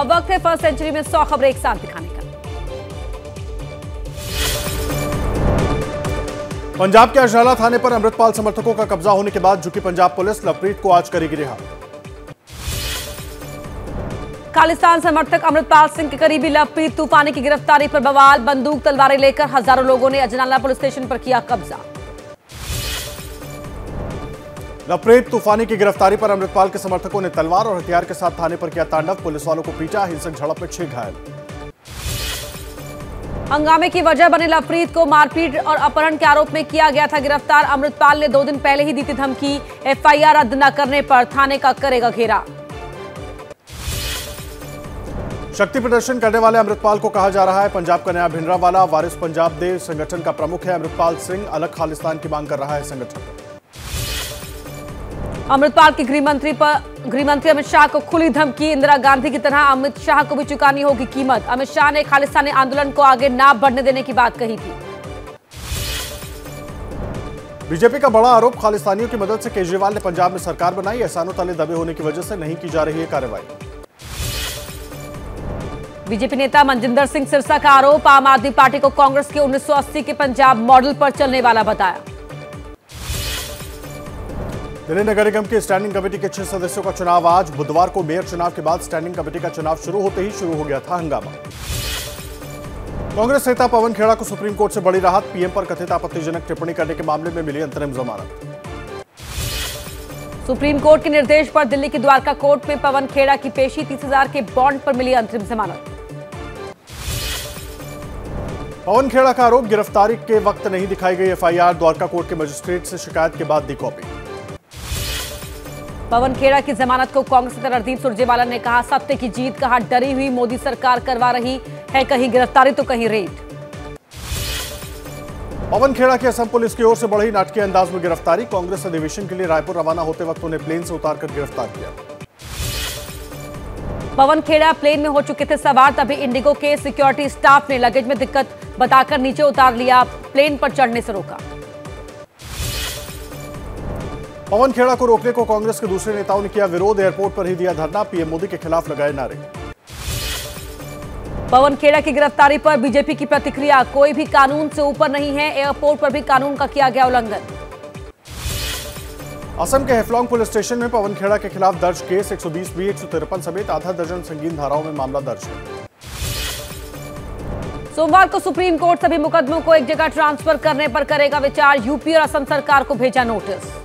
अब वक्त है फर्स्ट सेंचुरी में 100 खबरें एक साथ दिखाने का। पंजाब के अजनाला थाने पर अमृतपाल समर्थकों का कब्जा होने के बाद झुकी पंजाब पुलिस, लवप्रीत को आज करेगी रिहा। खालिस्तान समर्थक अमृतपाल सिंह के करीबी लवप्रीत तूफानी की गिरफ्तारी पर बवाल, बंदूक तलवारें लेकर हजारों लोगों ने अजनाला पुलिस स्टेशन पर किया कब्जा। लवप्रीत तूफानी की गिरफ्तारी पर अमृतपाल के समर्थकों ने तलवार और हथियार के साथ थाने पर किया तांडव, पुलिस वालों को पीटा, हिंसक झड़प में 6 घायल। हंगामे की वजह बने लवप्रीत को मारपीट और अपहरण के आरोप में किया गया था गिरफ्तार। अमृतपाल ने 2 दिन पहले ही दी थी धमकी, एफआईआर रद्द न करने पर थाने का करेगा घेरा। शक्ति प्रदर्शन करने वाले अमृतपाल को कहा जा रहा है पंजाब का नया भिंडरावाला। वारिस पंजाब दे संगठन का प्रमुख है अमृतपाल सिंह, अलग खालिस्तान की मांग कर रहा है संगठन। अमृतपाल की गृहमंत्री अमित शाह को खुली धमकी, इंदिरा गांधी की तरह अमित शाह को भी चुकानी होगी कीमत। अमित शाह ने खालिस्तानी आंदोलन को आगे ना बढ़ने देने की बात कही थी। बीजेपी का बड़ा आरोप, खालिस्तानियों की मदद से केजरीवाल ने पंजाब में सरकार बनाई, एहसानों तले दबे होने की वजह से नहीं की जा रही है कार्रवाई। बीजेपी नेता मनजिंदर सिंह सिरसा का आरोप, आम आदमी पार्टी को कांग्रेस के 1980 के पंजाब मॉडल पर चलने वाला बताया। दिल्ली नगर निगम की स्टैंडिंग कमेटी के 6 सदस्यों का चुनाव आज। बुधवार को मेयर चुनाव के बाद स्टैंडिंग कमेटी का चुनाव शुरू होते ही शुरू हो गया था हंगामा। कांग्रेस नेता पवन खेड़ा को सुप्रीम कोर्ट से बड़ी राहत, पीएम पर कथित आपत्तिजनक टिप्पणी करने के मामले में मिली अंतरिम जमानत। सुप्रीम कोर्ट के निर्देश पर दिल्ली की द्वारका कोर्ट में पवन खेड़ा की पेशी, 30,000 के बॉन्ड पर मिली अंतरिम जमानत। पवन खेड़ा का आरोप, गिरफ्तारी के वक्त नहीं दिखाई गई एफआईआर, द्वारका कोर्ट के मजिस्ट्रेट से शिकायत के बाद दी कॉपी। पवन खेड़ा की जमानत को कांग्रेस नेता रणदीप सुरजेवाला ने कहा सत्य की जीत, कहा डरी हुई मोदी सरकार करवा रही है कहीं गिरफ्तारी तो कहीं रेड। पवन खेड़ा की असम पुलिस की ओर से बड़ी नाटकीय अंदाज में गिरफ्तारी, कांग्रेस अधिवेशन के लिए रायपुर रवाना होते वक्त उन्हें प्लेन से उतारकर गिरफ्तार किया। पवन खेड़ा प्लेन में हो चुके थे सवार, तभी इंडिगो के सिक्योरिटी स्टाफ ने लगेज में दिक्कत बताकर नीचे उतार लिया, प्लेन पर चढ़ने से रोका। पवन खेड़ा को रोकने को कांग्रेस के दूसरे नेताओं ने किया विरोध, एयरपोर्ट पर ही दिया धरना, पीएम मोदी के खिलाफ लगाए नारे। पवन खेड़ा की गिरफ्तारी पर बीजेपी की प्रतिक्रिया, कोई भी कानून से ऊपर नहीं है, एयरपोर्ट पर भी कानून का किया गया उल्लंघन। असम के हेफलॉन्ग पुलिस स्टेशन में पवन खेड़ा के खिलाफ दर्ज केस, 120B, 153 समेत आधा दर्जन संगीन धाराओं में मामला दर्ज है। सोमवार को सुप्रीम कोर्ट सभी मुकदमों को एक जगह ट्रांसफर करने पर करेगा विचार, यूपी और असम सरकार को भेजा नोटिस।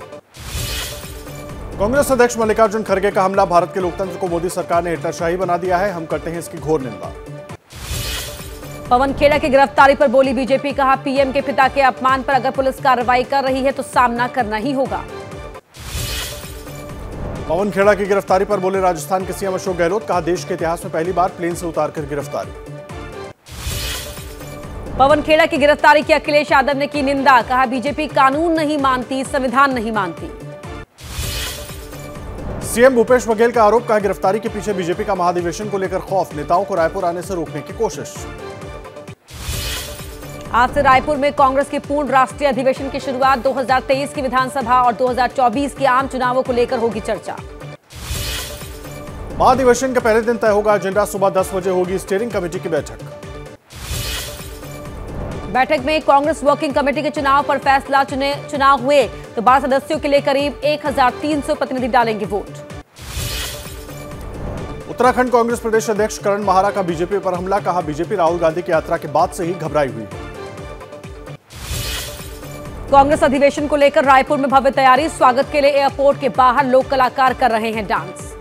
कांग्रेस अध्यक्ष मल्लिकार्जुन खड़गे का हमला, भारत के लोकतंत्र को मोदी सरकार ने हिटलरशाही बना दिया है, हम करते हैं इसकी घोर निंदा। पवन खेड़ा की गिरफ्तारी पर बोली बीजेपी, कहा पीएम के पिता के अपमान पर अगर पुलिस कार्रवाई कर रही है तो सामना करना ही होगा। पवन खेड़ा की गिरफ्तारी पर बोले राजस्थान के सीएम अशोक गहलोत, कहा देश के इतिहास में पहली बार प्लेन से उतारकर गिरफ्तारी। पवन खेड़ा की गिरफ्तारी की अखिलेश यादव ने की निंदा, कहा बीजेपी कानून नहीं मानती, संविधान नहीं मानती। सीएम भूपेश बघेल का आरोप, कहा गिरफ्तारी के पीछे बीजेपी का महाधिवेशन को लेकर खौफ, नेताओं को रायपुर आने से रोकने की कोशिश। आज से रायपुर में कांग्रेस के पूर्ण राष्ट्रीय अधिवेशन की शुरुआत, 2023 की विधानसभा और 2024 के आम चुनावों को लेकर होगी चर्चा। महाधिवेशन के पहले दिन तय होगा एजेंडा, सुबह 10 बजे होगी स्टीयरिंग कमेटी की बैठक। बैठक में कांग्रेस वर्किंग कमेटी के चुनाव पर फैसला, चुनाव हुए तो 12 सदस्यों के लिए करीब 1300 प्रतिनिधि डालेंगे वोट। उत्तराखंड कांग्रेस प्रदेश अध्यक्ष करण माहारा का बीजेपी पर हमला, कहा बीजेपी राहुल गांधी की यात्रा के बाद से ही घबराई हुई है। कांग्रेस अधिवेशन को लेकर रायपुर में भव्य तैयारी, स्वागत के लिए एयरपोर्ट के बाहर लोक कलाकार कर रहे हैं डांस।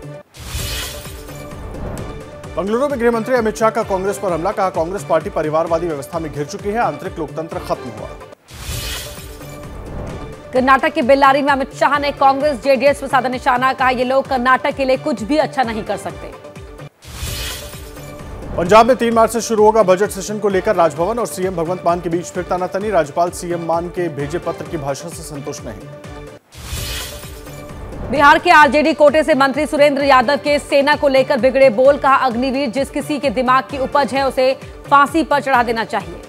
बंगलुरु में गृहमंत्री अमित शाह का कांग्रेस पर हमला, कहा कांग्रेस पार्टी परिवारवादी व्यवस्था में घिर चुकी है, आंतरिक लोकतंत्र खत्म हुआ। कर्नाटक के बेल्लारी में अमित शाह ने कांग्रेस जेडीएस पर साधा निशाना, कहा ये लोग कर्नाटक के लिए कुछ भी अच्छा नहीं कर सकते। पंजाब में 3 मार्च से शुरू होगा बजट सेशन को लेकर राजभवन और सीएम भगवंत मान के बीच फिर तनातनी, राज्यपाल सीएम मान के भेजे पत्र की भाषा से संतुष्ट नहीं। बिहार के आरजेडी कोटे से मंत्री सुरेंद्र यादव के सेना को लेकर बिगड़े बोल, कहा अग्निवीर जिस किसी के दिमाग की उपज है उसे फांसी पर चढ़ा देना चाहिए।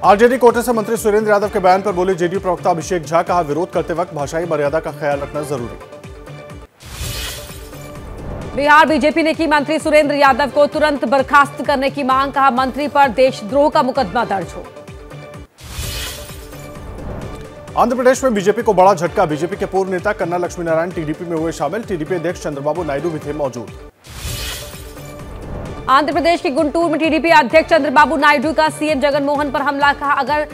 आरजेडी कोटे से मंत्री सुरेंद्र यादव के बयान पर बोले जेडीयू प्रवक्ता अभिषेक झा, कहा विरोध करते वक्त भाषाई मर्यादा का ख्याल रखना जरूरी। बिहार बीजेपी ने की मंत्री सुरेंद्र यादव को तुरंत बर्खास्त करने की मांग, कहा मंत्री पर देशद्रोह का मुकदमा दर्ज हो। आंध्र प्रदेश में बीजेपी को बड़ा झटका, बीजेपी के पूर्व नेता कन्ना लक्ष्मी नारायण टीडीपी में हुए शामिल, टीडीपी अध्यक्ष चंद्रबाबू नायडू भी थे मौजूद। आंध्र प्रदेश के गुंटूर में टीडीपी अध्यक्ष चंद्रबाबू नायडू का सीएम जगनमोहन पर हमला, कहा अगर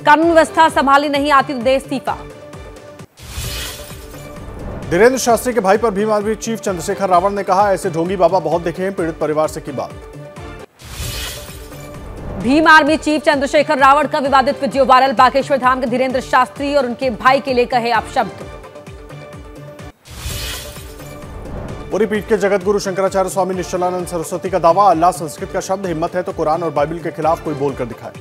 कानून व्यवस्था संभालनी नहीं आती तो दे इस्तीफा। धीरेन्द्र शास्त्री के भाई पर भीम आर्मी चीफ चंद्रशेखर रावण ने कहा ऐसे ढोंगी बाबा बहुत देखे हैं, पीड़ित परिवार से की बात। भीम आर्मी चीफ चंद्रशेखर रावण का विवादित वीडियो वायरल, बागेश्वर धाम के धीरेन्द्र शास्त्री और उनके भाई के लिए कहे अपशब्द। पूरी पीठ के जगतगुरु शंकराचार्य स्वामी निश्चलानंद सरस्वती का दावा, अल्लाह संस्कृत का शब्द, हिम्मत है तो कुरान और बाइबल के खिलाफ कोई बोलकर दिखाए।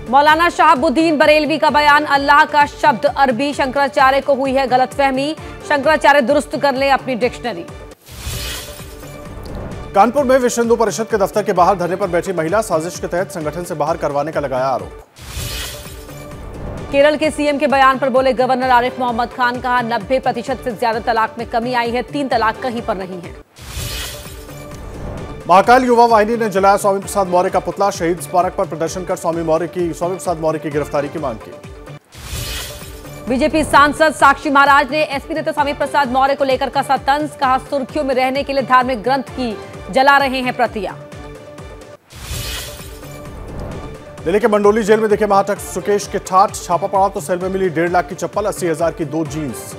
मौलाना शहाबुद्दीन बरेलवी का बयान, अल्लाह का शब्द अरबी, शंकराचार्य को हुई है गलतफहमी, शंकराचार्य दुरुस्त कर ले अपनी डिक्शनरी। कानपुर में विश्व हिंदू परिषद के दफ्तर के बाहर धरने पर बैठी महिला, साजिश के तहत संगठन से बाहर करवाने का लगाया आरोप। केरल के सीएम के बयान पर बोले गवर्नर आरिफ मोहम्मद खान, कहा 90% से ज्यादा तलाक में कमी आई है, 3 तलाक कहीं पर नहीं है। महाकाल युवा वाहिनी ने जलाया स्वामी प्रसाद मौर्य का पुतला, शहीद स्मारक पर प्रदर्शन कर स्वामी प्रसाद मौर्य की गिरफ्तारी की मांग की। बीजेपी सांसद साक्षी महाराज ने एसपी नेता स्वामी प्रसाद मौर्य को लेकर कसा तंज, कहा सुर्खियों में रहने के लिए धार्मिक ग्रंथ की जला रहे हैं प्रतियां। दिल्ली के मंडोली जेल में दिखे महाठग सुकेश के ठाठ, छापा पड़ा तो सेल में मिली 1.5 लाख की चप्पल, 80,000 की 2 जीन्स।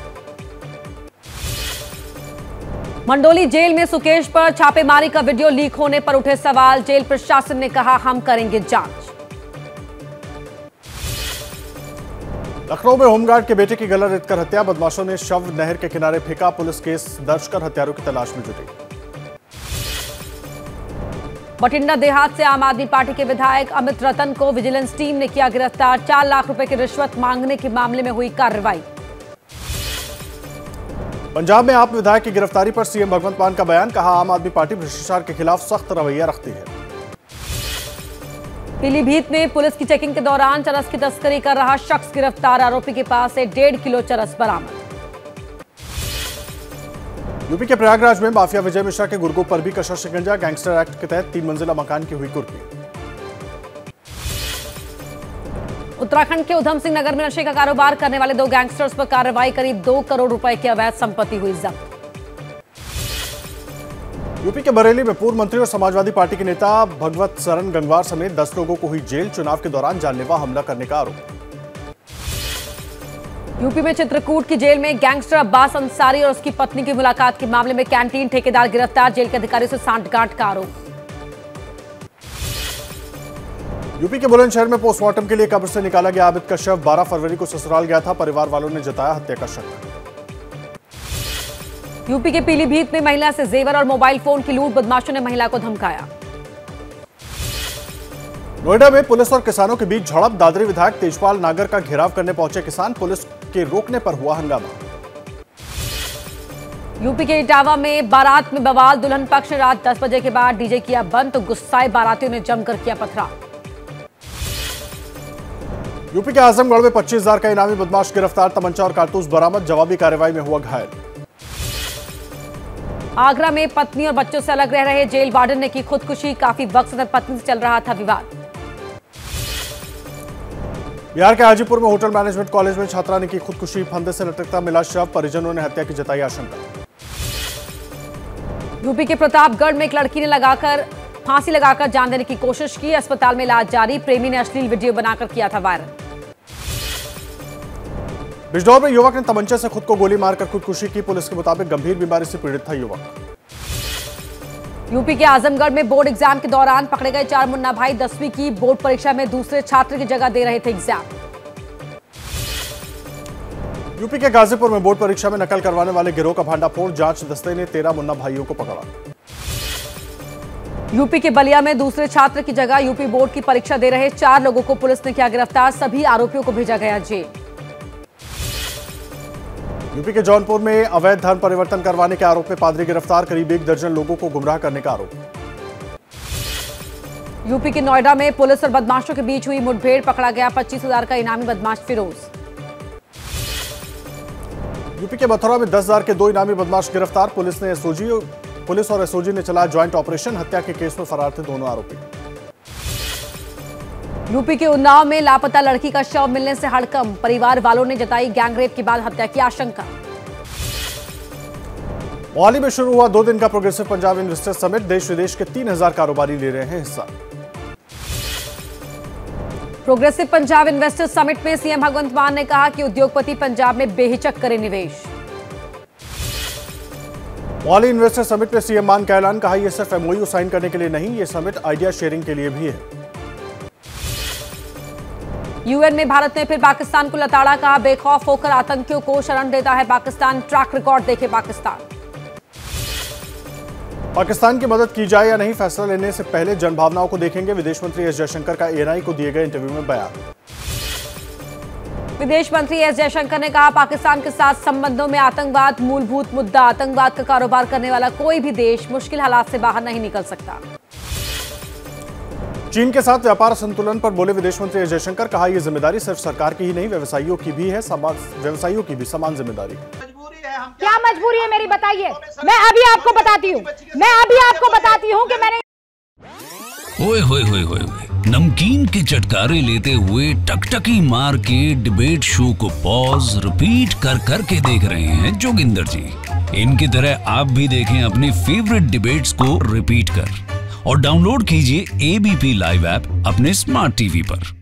मंडोली जेल में सुकेश पर छापेमारी का वीडियो लीक होने पर उठे सवाल, जेल प्रशासन ने कहा हम करेंगे जांच। लखनऊ में होमगार्ड के बेटे की गला रेतकर हत्या, बदमाशों ने शव नहर के किनारे फेंका, पुलिस केस दर्ज कर हत्यारों की तलाश में जुटी। बठिंडा देहात से आम आदमी पार्टी के विधायक अमित रतन को विजिलेंस टीम ने किया गिरफ्तार, 4 लाख रुपए की रिश्वत मांगने के मामले में हुई कार्रवाई। पंजाब में आप विधायक की गिरफ्तारी पर सीएम भगवंत मान का बयान, कहा आम आदमी पार्टी भ्रष्टाचार के खिलाफ सख्त रवैया रखती है। पीलीभीत में पुलिस की चेकिंग के दौरान चरस की तस्करी कर रहा शख्स गिरफ्तार, आरोपी के पास से 1.5 किलो चरस बरामद। यूपी के प्रयागराज में माफिया विजय मिश्रा के गुर्गों पर भी कसा शिकंजा, गैंगस्टर एक्ट के तहत 3 मंजिला मकान की हुई कुर्की। उत्तराखंड के उधम सिंह नगर में नशे का कारोबार करने वाले 2 गैंगस्टर्स पर कार्रवाई, करीब 2 करोड़ रुपए की अवैध संपत्ति हुई जब्त। यूपी के बरेली में पूर्व मंत्री और समाजवादी पार्टी के नेता भगवत सरन गंगवार समेत 10 लोगों को हुई जेल, चुनाव के दौरान जानलेवा हमला करने का आरोप। यूपी में चित्रकूट की जेल में गैंगस्टर अब्बास अंसारी और उसकी पत्नी की मुलाकात के मामले में कैंटीन ठेकेदार गिरफ्तार, जेल के अधिकारियों से सांठगांठ का आरोप। यूपी के बुलंदशहर में पोस्टमार्टम के लिए कब्र से निकाला गया आबिद का शव, 12 फरवरी को ससुराल गया था, परिवार वालों ने जताया हत्या का शक। यूपी के पीलीभीत में महिला से जेवर और मोबाइल फोन की लूट, बदमाशों ने महिला को धमकाया। नोएडा में पुलिस और किसानों के बीच झड़प, दादरी विधायक तेजपाल नागर का घेराव करने पहुंचे किसान, पुलिस के रोकने पर हुआ हंगामा। यूपी के इटावा में बारात में बवाल, दुल्हन पक्ष ने रात 10 बजे के बाद डीजे किया बंद, तो गुस्साए बारातियों ने जमकर किया पथराव। यूपी के आजमगढ़ में 25,000 का इनामी बदमाश गिरफ्तार, तमंचा और कारतूस बरामद, जवाबी कार्रवाई में हुआ घायल। आगरा में पत्नी और बच्चों से अलग रह रहे जेल वार्डन ने की खुदकुशी, काफी वक्त तक पत्नी से चल रहा था विवाद। बिहार के हाजीपुर में होटल मैनेजमेंट कॉलेज में छात्रा ने की खुदकुशी, फंदे से लटकता मिला शव, परिजनों ने हत्या की जताई आशंका। यूपी के प्रतापगढ़ में एक लड़की ने फांसी लगाकर जान देने की कोशिश की, अस्पताल में इलाज जारी, प्रेमी ने अश्लील वीडियो बनाकर किया था वायरल। बिजनौर में युवक ने तमंचे से खुद को गोली मारकर खुदकुशी की, पुलिस के मुताबिक गंभीर बीमारी से पीड़ित था युवक। यूपी के आजमगढ़ में बोर्ड एग्जाम के दौरान पकड़े गए 4 मुन्ना भाई, 10वीं की बोर्ड परीक्षा में दूसरे छात्र की जगह दे रहे थे एग्जाम। यूपी के गाजीपुर में बोर्ड परीक्षा में नकल करवाने वाले गिरोह का भांडाफोड़, जांच दस्ते ने 13 मुन्ना भाइयों को पकड़ा। यूपी के बलिया में दूसरे छात्र की जगह यूपी बोर्ड की परीक्षा दे रहे 4 लोगों को पुलिस ने किया गिरफ्तार, सभी आरोपियों को भेजा गया जेल। यूपी के जौनपुर में अवैध धर्म परिवर्तन करवाने के आरोप में पादरी गिरफ्तार, करीब 1 दर्जन लोगों को गुमराह करने का आरोप। यूपी के नोएडा में पुलिस और बदमाशों के बीच हुई मुठभेड़, पकड़ा गया 25,000 का इनामी बदमाश फिरोज। यूपी के मथुरा में 10,000 के 2 इनामी बदमाश गिरफ्तार। पुलिस और एसओजी ने चलाया ज्वाइंट ऑपरेशन। हत्या के केस में फरार थे दोनों आरोपी। यूपी के उन्नाव में लापता लड़की का शव मिलने से हड़कंप। परिवार वालों ने जताई गैंगरेप के बाद हत्या की आशंका। मोहाली में शुरू हुआ 2 दिन का प्रोग्रेसिव पंजाब इन्वेस्टर्स समिट। देश विदेश के 3,000 कारोबारी ले रहे हैं हिस्सा। प्रोग्रेसिव पंजाब इन्वेस्टर्स समिट में सीएम भगवंत मान ने कहा कि उद्योगपति पंजाब में बेहिचक करें निवेश। मोहाली इन्वेस्टर समिट में सीएम मान का ऐलान। कहा यह सिर्फ एमओयू साइन करने के लिए नहीं, यह समिट आइडिया शेयरिंग के लिए भी है। यूएन में भारत ने फिर पाकिस्तान को लताड़ा। कहा बेखौफ होकर आतंकियों को शरण देता है पाकिस्तान। ट्रैक रिकॉर्ड देखे पाकिस्तान की मदद की जाए या नहीं, फैसला लेने से पहले जनभावनाओं को देखेंगे। विदेश मंत्री एस जयशंकर का एएनआई को दिए गए इंटरव्यू में बयान। विदेश मंत्री एस जयशंकर ने कहा पाकिस्तान के साथ संबंधों में आतंकवाद मूलभूत मुद्दा। आतंकवाद का कारोबार करने वाला कोई भी देश मुश्किल हालात से बाहर नहीं निकल सकता। चीन के साथ व्यापार संतुलन पर बोले विदेश मंत्री एस जयशंकर। कहा यह जिम्मेदारी सिर्फ सरकार की ही नहीं, व्यवसायियों की भी है। व्यवसायियों की भी समान जिम्मेदारी। क्या मजबूरी है मेरी, बताइए। मैं अभी आपको बताती हूँ कि मैंने ओए होए होए होए नमकीन के चटकारे लेते हुए टकटकी मार के डिबेट शो को पॉज रिपीट कर करके देख रहे हैं जोगिंदर जी। इनकी तरह आप भी देखें अपने फेवरेट डिबेट्स को रिपीट कर और डाउनलोड कीजिए एबीपी लाइव ऐप अपने स्मार्ट टीवी पर।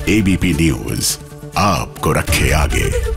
एबीपी न्यूज आपको रखे आगे।